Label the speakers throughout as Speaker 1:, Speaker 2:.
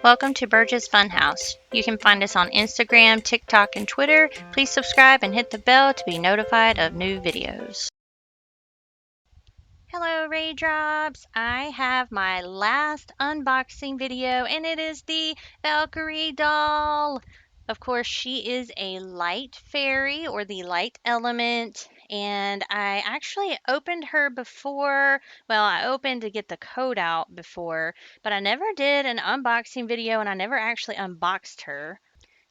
Speaker 1: Welcome to Burge's Funhouse. You can find us on Instagram, TikTok, and Twitter. Please subscribe and hit the bell to be notified of new videos. Hello, Raindrops! I have my last unboxing video, and it is the Valkyrie doll. Of course, she is a light fairy or the light element, and I actually opened her before. Well, I opened to get the code out before, but I never did an unboxing video, and I never actually unboxed her.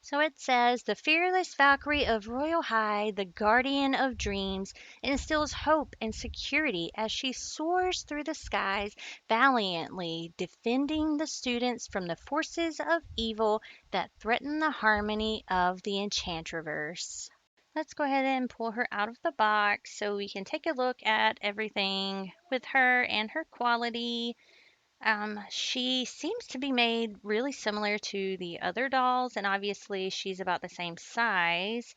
Speaker 1: So it says, the fearless Valkyrie of Royal High, the guardian of dreams, instills hope and security as she soars through the skies, valiantly defending the students from the forces of evil that threaten the harmony of the Enchantriverse. Let's go ahead and pull her out of the box so we can take a look at everything with her and her quality. She seems to be made really similar to the other dolls, and obviously she's about the same size.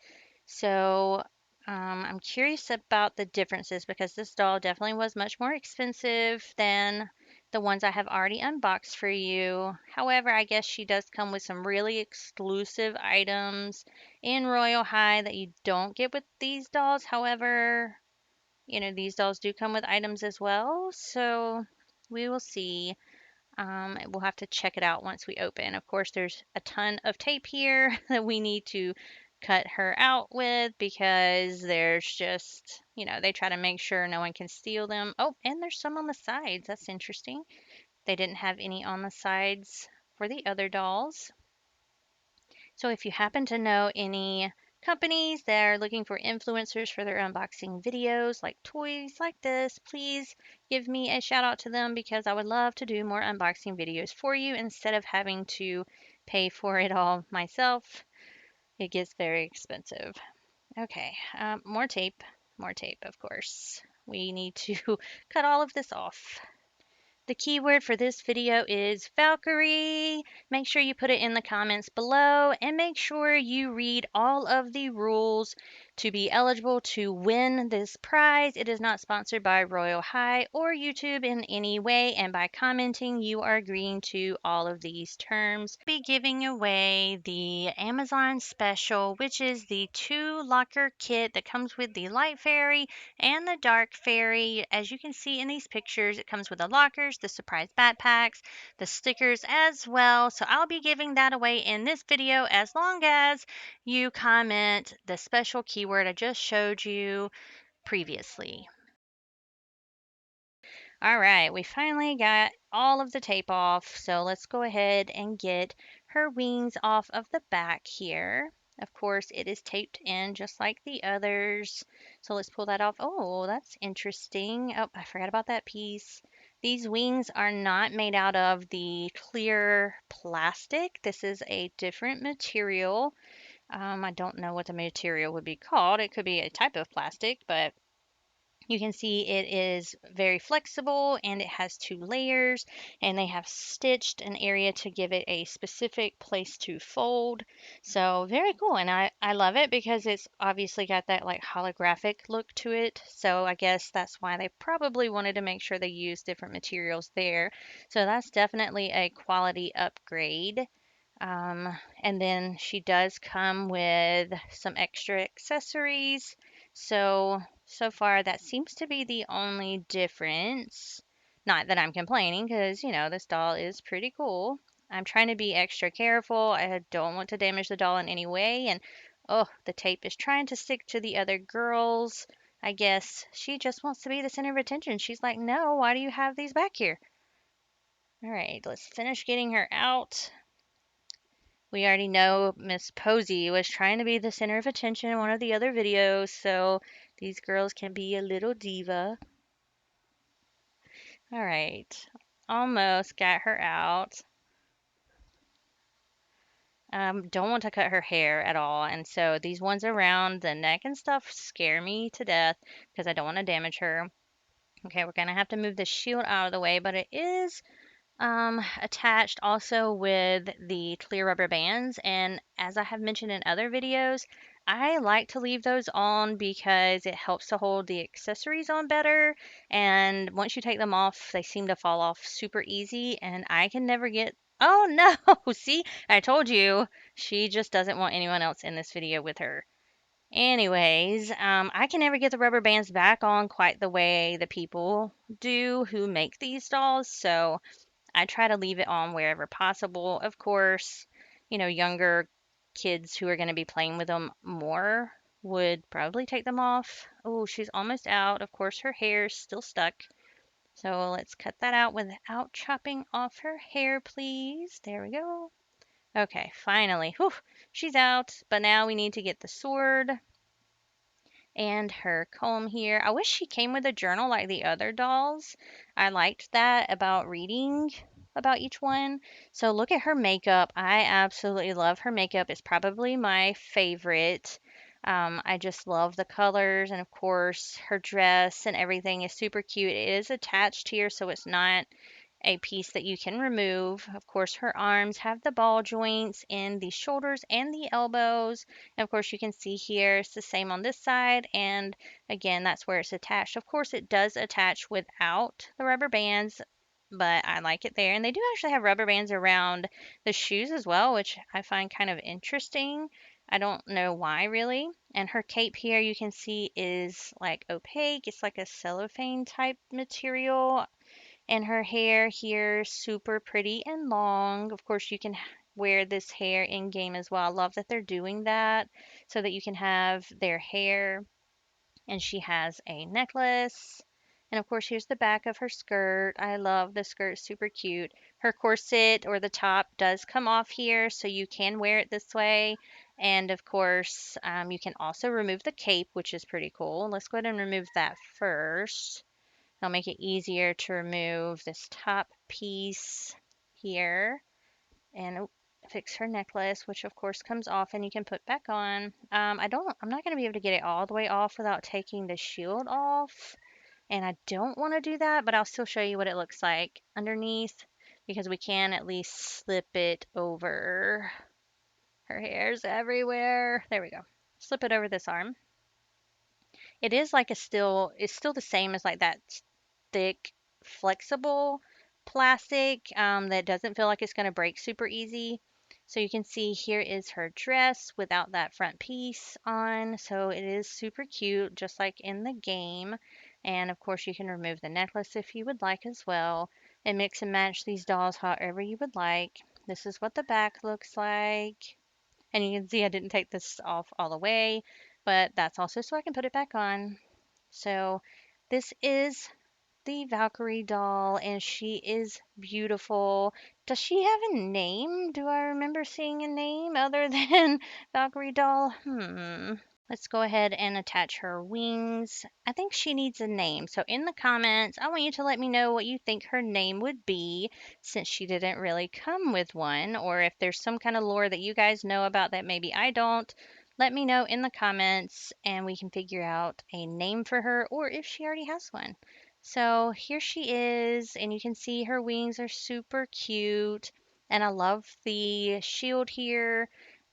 Speaker 1: So, I'm curious about the differences because this doll definitely was much more expensive than the ones I have already unboxed for you. However, I guess she does come with some really exclusive items in Royal High that you don't get with these dolls. However, these dolls do come with items as well, so we will see. We'll have to check it out once we open. Of course, there's a ton of tape here that we need to cut her out with because there's just, they try to make sure no one can steal them. Oh, and there's some on the sides. That's interesting. They didn't have any on the sides for the other dolls. So if you happen to know any companies that are looking for influencers for their unboxing videos, like toys like this, please give me a shout out to them because I would love to do more unboxing videos for you instead of having to pay for it all myself. It gets very expensive. Okay, more tape, of course. We need to cut all of this off. The keyword for this video is Valkyrie. Make sure you put it in the comments below and make sure you read all of the rules to be eligible to win this prize. It is not sponsored by Royal High or YouTube in any way, and by commenting, you are agreeing to all of these terms. I'll be giving away the Amazon special, which is the 2 locker kit that comes with the Light Fairy and the Dark Fairy. As you can see in these pictures, it comes with the lockers, the surprise backpacks, the stickers as well. So I'll be giving that away in this video as long as you comment the special keyword I just showed you previously. All right, we finally got all of the tape off, so let's go ahead and get her wings off of the back here. Of course, it is taped in just like the others. So let's pull that off. Oh, that's interesting. Oh, I forgot about that piece. These wings are not made out of the clear plastic. This is a different material. I don't know what the material would be called. It could be a type of plastic, but you can see it is very flexible and it has 2 layers, and they have stitched an area to give it a specific place to fold. So very cool, and I love it because it's obviously got that like holographic look to it. So I guess that's why they probably wanted to make sure they use different materials there. So that's definitely a quality upgrade. And then she does come with some extra accessories. So far, that seems to be the only difference. Not that I'm complaining, because, this doll is pretty cool. I'm trying to be extra careful. I don't want to damage the doll in any way. And, oh, the tape is trying to stick to the other girls. I guess she just wants to be the center of attention. She's like, no, why do you have these back here? All right, let's finish getting her out. We already know Miss Posey was trying to be the center of attention in one of the other videos, so these girls can be a little diva. All right, almost got her out. Don't want to cut her hair at all, and so these ones around the neck and stuff scare me to death because I don't want to damage her. Okay, we're gonna have to move the shield out of the way, but it is attached also with the clear rubber bands. And as I have mentioned in other videos, I like to leave those on because it helps to hold the accessories on better. And once you take them off, they seem to fall off super easy. And I can never get Oh no! See, I told you she just doesn't want anyone else in this video with her. Anyways, I can never get the rubber bands back on quite the way the people do who make these dolls, so I try to leave it on wherever possible. Of course, younger kids who are going to be playing with them more would probably take them off. Oh, she's almost out. Of course, her hair's still stuck. So let's cut that out without chopping off her hair, please. There we go. Okay, finally. Whew, she's out. But now we need to get the sword and her comb here. I wish she came with a journal like the other dolls. I liked that about reading about each one. So look at her makeup. I absolutely love her makeup. It's probably my favorite. I just love the colors, and of course her dress and everything is super cute. It is attached here, so it's not a piece that you can remove. Of course, her arms have the ball joints in the shoulders and the elbows. And of course, you can see here it's the same on this side. And again, that's where it's attached. Of course, it does attach without the rubber bands, but I like it there. And they do actually have rubber bands around the shoes as well, which I find kind of interesting. I don't know why really. And her cape here you can see is like opaque. It's like a cellophane type material. And her hair here, super pretty and long. Of course, you can wear this hair in game as well. I love that they're doing that so that you can have their hair. And she has a necklace. And of course, here's the back of her skirt. I love the skirt, super cute. Her corset or the top does come off here, so you can wear it this way. And of course, you can also remove the cape, which is pretty cool. Let's go ahead and remove that first. It'll make it easier to remove this top piece here and fix her necklace, which of course comes off and you can put back on. I'm not going to be able to get it all the way off without taking the shield off. And I don't want to do that, but I'll still show you what it looks like underneath because we can at least slip it over. Her hair's everywhere. There we go. Slip it over this arm. It is like it's still the same as like that thick, flexible plastic that doesn't feel like it's going to break super easy. So you can see here is her dress without that front piece on. So it is super cute, just like in the game. And of course, you can remove the necklace if you would like as well, and mix and match these dolls however you would like. This is what the back looks like. And you can see I didn't take this off all the way, but that's also so I can put it back on. So this is the Valkyrie doll, and she is beautiful. Does she have a name? Do I remember seeing a name other than Valkyrie doll? Let's go ahead and attach her wings. I think she needs a name. So in the comments, I want you to let me know what you think her name would be since she didn't really come with one, or if there's some kind of lore that you guys know about that maybe I don't. Let me know in the comments and we can figure out a name for her or if she already has one. So here she is, and you can see her wings are super cute. And I love the shield here.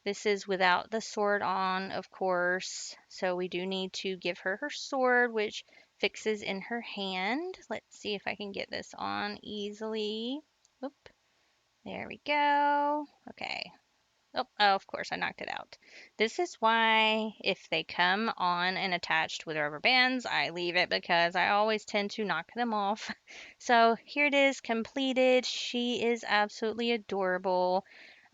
Speaker 1: This is without the sword on, of course. So we do need to give her her sword, which fixes in her hand. Let's see if I can get this on easily. Oop, there we go. Okay, oh, of course, I knocked it out. This is why if they come on and attached with rubber bands, I leave it because I always tend to knock them off. So here it is completed. She is absolutely adorable.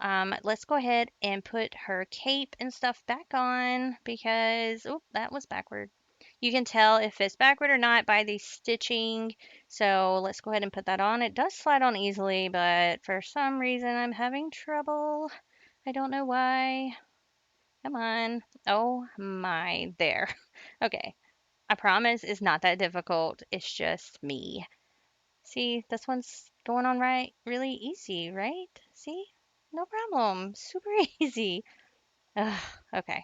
Speaker 1: Let's go ahead and put her cape and stuff back on because, oh, that was backward. You can tell if it's backward or not by the stitching. So let's go ahead and put that on. It does slide on easily, but for some reason I'm having trouble. I don't know why. Come on. Oh my, there. Okay. I promise it's not that difficult. It's just me. See, this one's going on right really easy, right? See? No problem. Super easy. Ugh, okay.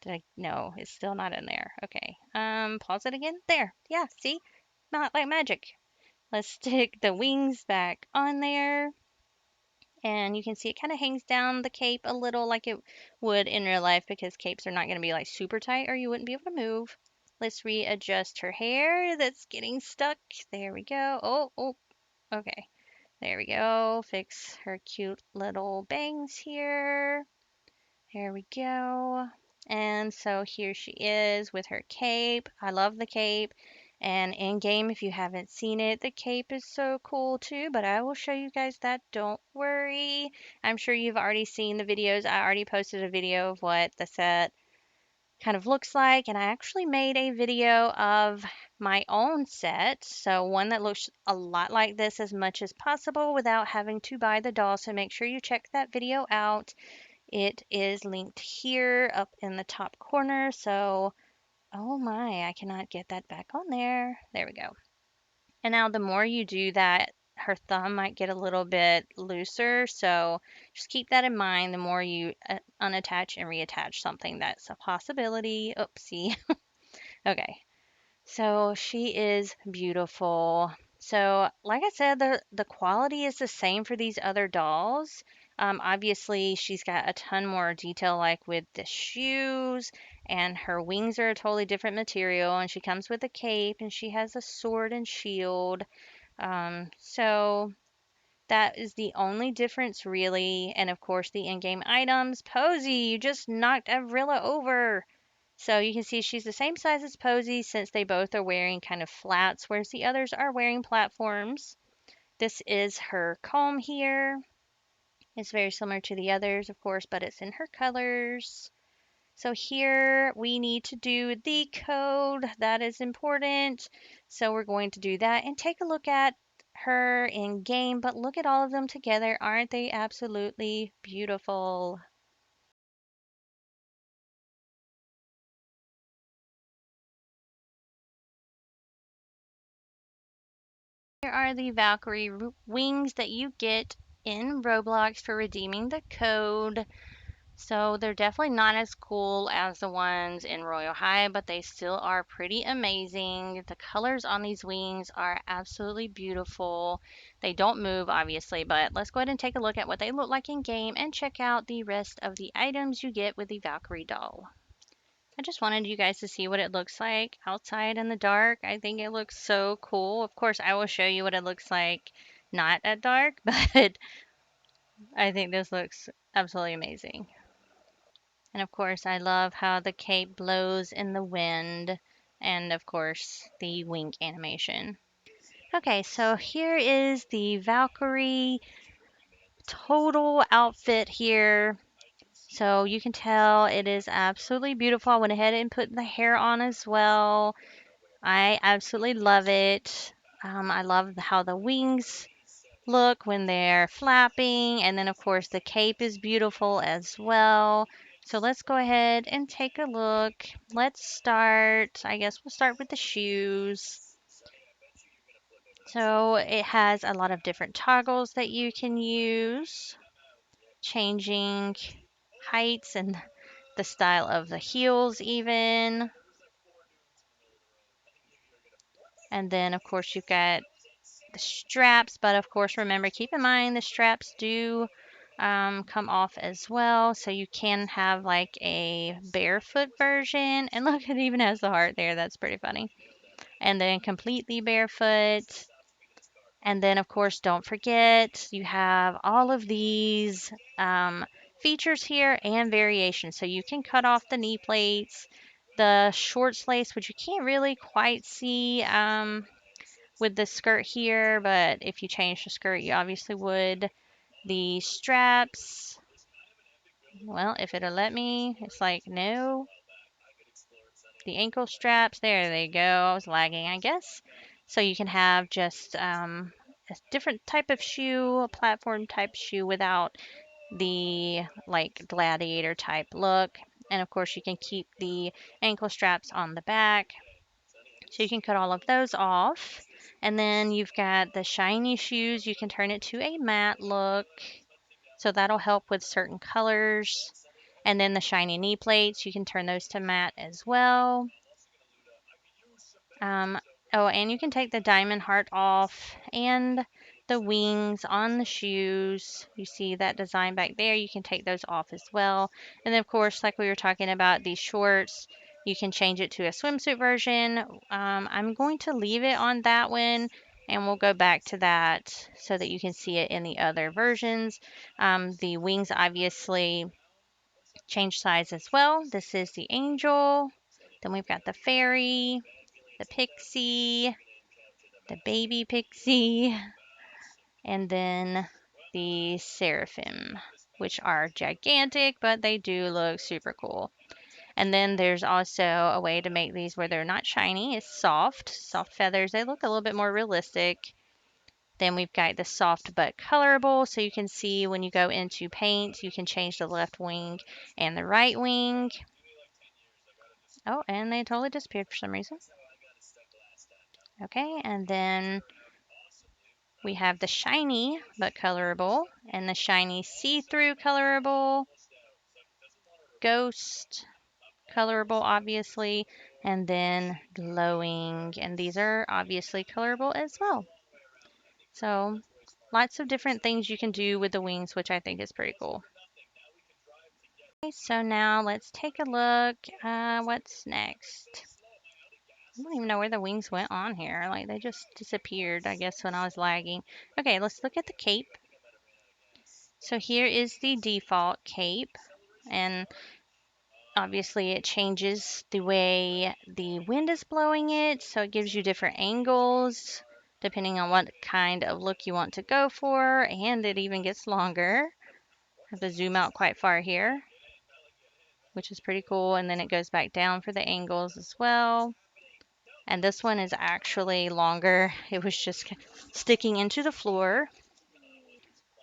Speaker 1: Did I? No, it's still not in there. Okay. Pause it again. There. Yeah, see? Not like magic. Let's stick the wings back on there. And you can see it kind of hangs down the cape a little like it would in real life because capes are not going to be like super tight or you wouldn't be able to move. Let's readjust her hair that's getting stuck. There we go. Oh, okay. There we go. Fix her cute little bangs here. There we go. And so here she is with her cape. I love the cape. And in game, if you haven't seen it, the cape is so cool too. But I will show you guys that. Don't worry. I'm sure you've already seen the videos. I already posted a video of what the set kind of looks like. And I actually made a video of my own set. So one that looks a lot like this as much as possible without having to buy the doll. So make sure you check that video out. It is linked here up in the top corner. So, oh my, I cannot get that back on there. There we go. And now the more you do that, her thumb might get a little bit looser. So just keep that in mind. The more you unattach and reattach something, that's a possibility. Oopsie. Okay. So she is beautiful. So, like I said, the quality is the same for these other dolls. Obviously, she's got a ton more detail, like with the shoes, and her wings are a totally different material, and she comes with a cape, and she has a sword and shield. So that is the only difference, really. And of course, the in-game items. Posy, you just knocked Avrilla over. So you can see she's the same size as Posy since they both are wearing kind of flats, whereas the others are wearing platforms. This is her comb here. It's very similar to the others, of course, but it's in her colors. So here we need to do the code. That is important. So we're going to do that and take a look at her in game, but look at all of them together. Aren't they absolutely beautiful? Here are the Valkyrie wings that you get in Roblox for redeeming the code. So they're definitely not as cool as the ones in Royal High, but they still are pretty amazing. The colors on these wings are absolutely beautiful. They don't move, obviously, but let's go ahead and take a look at what they look like in game and check out the rest of the items you get with the Valkyrie doll. I just wanted you guys to see what it looks like outside in the dark. I think it looks so cool. Of course, I will show you what it looks like not at dark, but I think this looks absolutely amazing. And of course, I love how the cape blows in the wind, and of course, the wing animation. Okay, so here is the Valkyrie total outfit here. So you can tell it is absolutely beautiful. I went ahead and put the hair on as well. I absolutely love it. I love how the wings look when they're flapping. And then, of course, the cape is beautiful as well. So let's go ahead and take a look. Let's start, I guess we'll start with the shoes. So it has a lot of different toggles that you can use, changing heights and the style of the heels even. And then, of course, you've got the straps, but of course, remember, keep in mind the straps do come off as well. So you can have like a barefoot version. And look, it even has the heart there. That's pretty funny. And then completely barefoot. And then, of course, don't forget you have all of these features here and variations. So you can cut off the knee plates, the short lace, which you can't really quite see with the skirt here, but if you change the skirt, you obviously would. The straps, well, if it'll let me, it's like, no. The ankle straps, there they go. I was lagging, I guess. So you can have just a different type of shoe, a platform type shoe without the like gladiator type look. And of course, you can keep the ankle straps on the back. So you can cut all of those off. And then you've got the shiny shoes. You can turn it to a matte look. So that'll help with certain colors. And then the shiny knee plates, you can turn those to matte as well. Um, oh, and you can take the diamond heart off and the wings on the shoes. You see that design back there. You can take those off as well. And then, of course, like we were talking about, these shorts, you can change it to a swimsuit version. I'm going to leave it on that one And we'll go back to that so that you can see it in the other versions. The wings obviously change size as well. This is the angel. Then we've got the fairy, the pixie, the baby pixie, and then the seraphim, which are gigantic, but they do look super cool. And then there's also a way to make these where they're not shiny. It's soft feathers. They look a little bit more realistic. Then we've got the soft but colorable, so you can see when you go into paint, you can change the left wing and the right wing. Oh, and they totally disappeared for some reason. Okay, and then we have the shiny but colorable and the shiny see-through colorable, ghost colorable obviously, and then glowing, and these are obviously colorable as well. So lots of different things you can do with the wings, which I think is pretty cool. Okay, so now let's take a look. What's next? I don't even know where the wings went on here. Like they just disappeared, I guess, when I was lagging. Okay, let's look at the cape. So here is the default cape, and obviously it changes the way the wind is blowing it, so it gives you different angles depending on what kind of look you want to go for, and it even gets longer. I have to zoom out quite far here, which is pretty cool, and then it goes back down for the angles as well. And this one is actually longer. It was just sticking into the floor.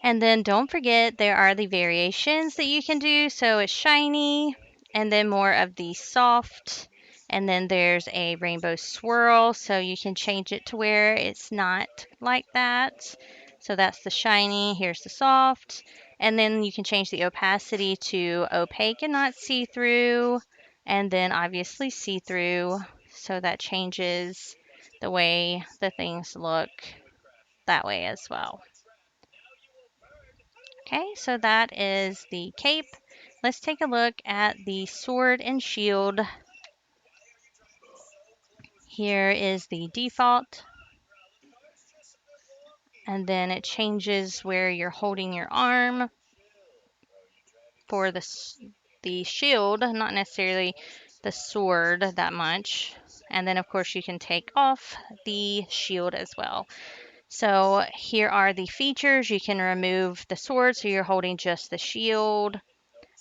Speaker 1: And then don't forget there are the variations that you can do. So it's shiny and then more of the soft. And then there's a rainbow swirl. So you can change it to where it's not like that. So that's the shiny. Here's the soft. And then you can change the opacity to opaque and not see-through. And then obviously see-through. So that changes the way the things look that way as well. Okay, so that is the cape. Let's take a look at the sword and shield. Here is the default. And then it changes where you're holding your arm for the shield, not necessarily the sword that much. And then of course you can take off the shield as well. So here are the features. You can remove the sword so you're holding just the shield.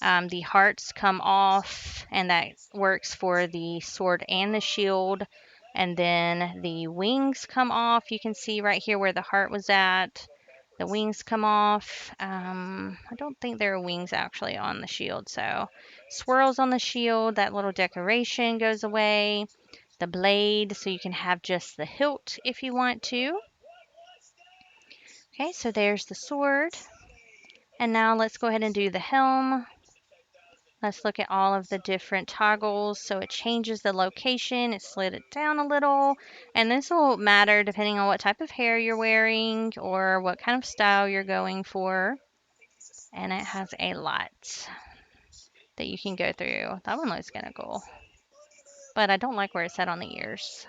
Speaker 1: The hearts come off, and that works for the sword and the shield. And then the wings come off. You can see right here where the heart was at. The wings come off. I don't think there are wings actually on the shield. So swirls on the shield, that little decoration goes away. The blade, so you can have just the hilt if you want to. Okay, so there's the sword. And now let's go ahead and do the helm. Let's look at all of the different toggles. So it changes the location. It slid it down a little. And this will matter depending on what type of hair you're wearing or what kind of style you're going for. And it has a lot that you can go through. That one looks kind of cool. But I don't like where it's set on the ears.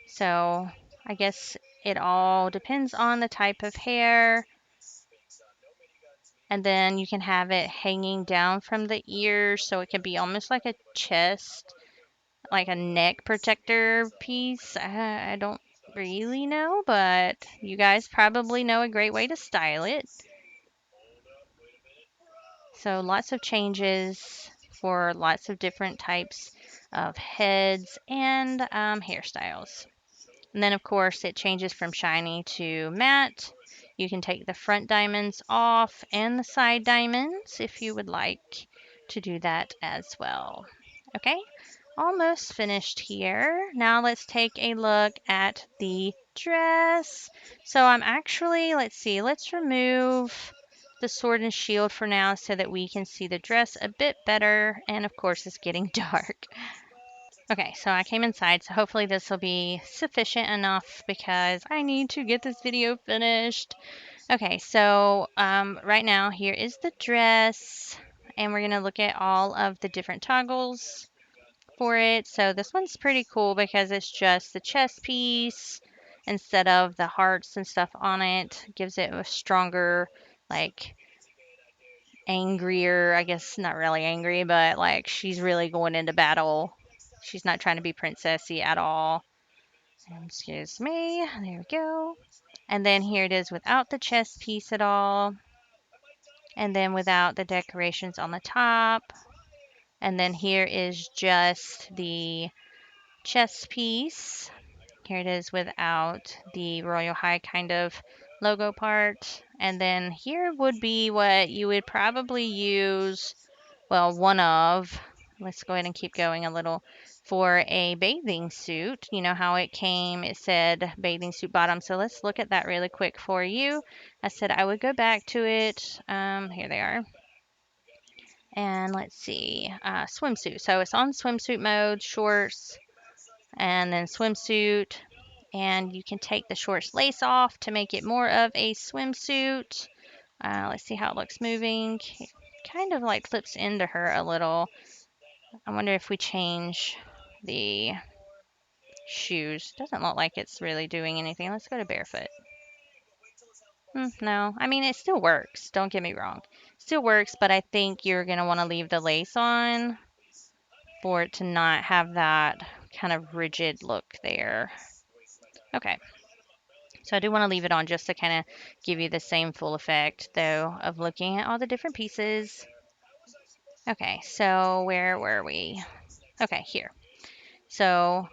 Speaker 1: So I guess it all depends on the type of hair. And then you can have it hanging down from the ears, so it can be almost like a chest, like a neck protector piece. I don't really know, but you guys probably know a great way to style it. So lots of changes for lots of different types of heads and hairstyles. And then, of course, it changes from shiny to matte. You can take the front diamonds off and the side diamonds if you would like to do that as well. Okay, almost finished here. Now let's take a look at the dress. So I'm actually, let's see, let's remove the sword and shield for now so that we can see the dress a bit better. And of course, it's getting dark. Okay, so I came inside, so hopefully this will be sufficient enough because I need to get this video finished. Okay, so right now here is the dress, and we're going to look at all of the different toggles for it. So this one's pretty cool because it's just the chest piece, instead of the hearts and stuff on it. Gives it a stronger, like, angrier, I guess not really angry, but like she's really going into battle. She's not trying to be princessy at all. Excuse me. There we go. And then here it is without the chest piece at all. And then without the decorations on the top. And then here is just the chest piece. Here it is without the Royal High kind of logo part. And then here would be what you would probably use, well, one of, let's go ahead and keep going a little, for a bathing suit. You know how it came, it said bathing suit bottom. So let's look at that really quick for you. I said I would go back to it. Here they are. And let's see, swimsuit. So it's on swimsuit mode, shorts, and then swimsuit. And you can take the shorts lace off to make it more of a swimsuit. Let's see how it looks moving. It kind of like clips into her a little. I wonder if we change the shoes. Doesn't look like it's really doing anything. Let's go to barefoot. No, I mean, it still works. Don't get me wrong. Still works, but I think you're going to want to leave the lace on for it to not have that kind of rigid look there. Okay. So I do want to leave it on just to kind of give you the same full effect, though, of looking at all the different pieces. Okay, so where were we? Okay, here. So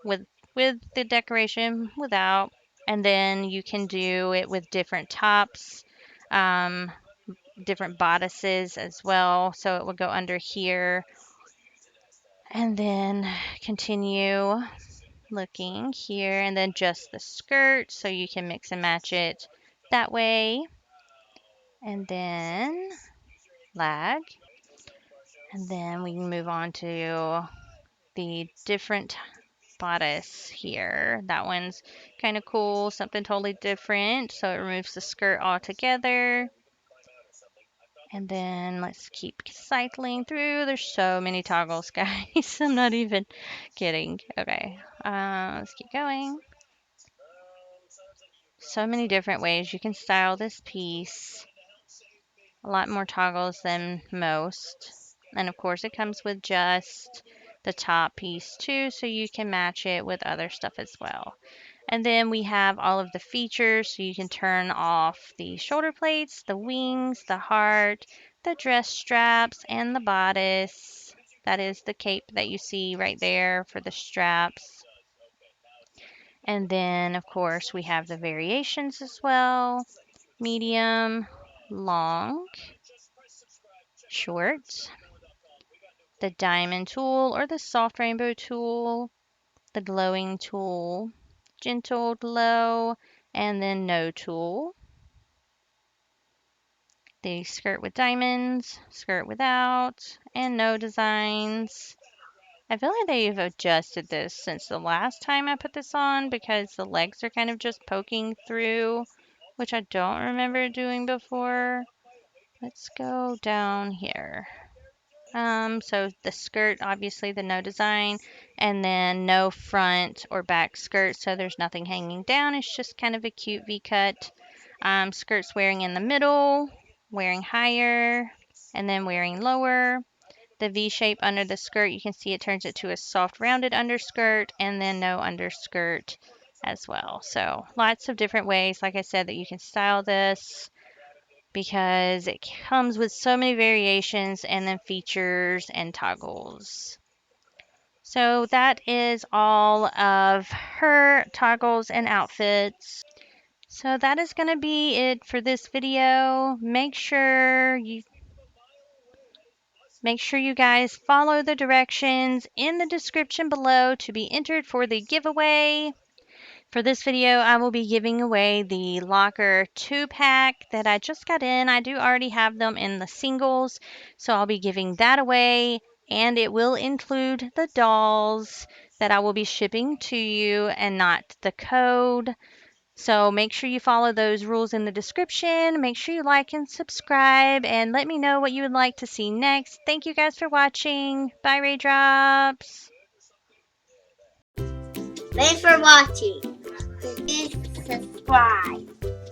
Speaker 1: with with the decoration, without, and then you can do it with different tops, um, different bodices as well. So it will go under here, and then continue looking here, and then just the skirt, so you can mix and match it that way. And then lag, and then we can move on to the different bodice here. That one's kind of cool, something totally different. So it removes the skirt altogether. And then let's keep cycling through. There's so many toggles, guys. I'm not even kidding. Okay, let's keep going. So many different ways you can style this piece. A lot more toggles than most. And of course, it comes with just the top piece too, so you can match it with other stuff as well. And then we have all of the features, so you can turn off the shoulder plates, the wings, the heart, the dress straps, and the bodice. That is the cape that you see right there for the straps. And then, of course, we have the variations as well. Medium, long, short, the diamond tool or the soft rainbow tool, the glowing tool, gentle glow, and then no tool. The skirt with diamonds, skirt without, and no designs. I feel like they've adjusted this since the last time I put this on because the legs are kind of just poking through, which I don't remember doing before. Let's go down here. So the skirt, obviously the no design, and then no front or back skirt, so there's nothing hanging down. It's just kind of a cute V-cut. Skirts wearing in the middle, wearing higher, and then wearing lower. The V shape under the skirt, you can see it turns it to a soft rounded underskirt, and then no underskirt as well. So lots of different ways, like I said, that you can style this, because it comes with so many variations and then features and toggles. So that is all of her toggles and outfits. So that is going to be it for this video. Make sure you guys follow the directions in the description below to be entered for the giveaway. For this video, I will be giving away the Locker 2-pack that I just got in. I do already have them in the singles, so I'll be giving that away, and it will include the dolls that I will be shipping to you and not the code. So make sure you follow those rules in the description. Make sure you like and subscribe, and let me know what you would like to see next. Thank you guys for watching. Bye, Raindrops.
Speaker 2: Thanks for watching. Please subscribe.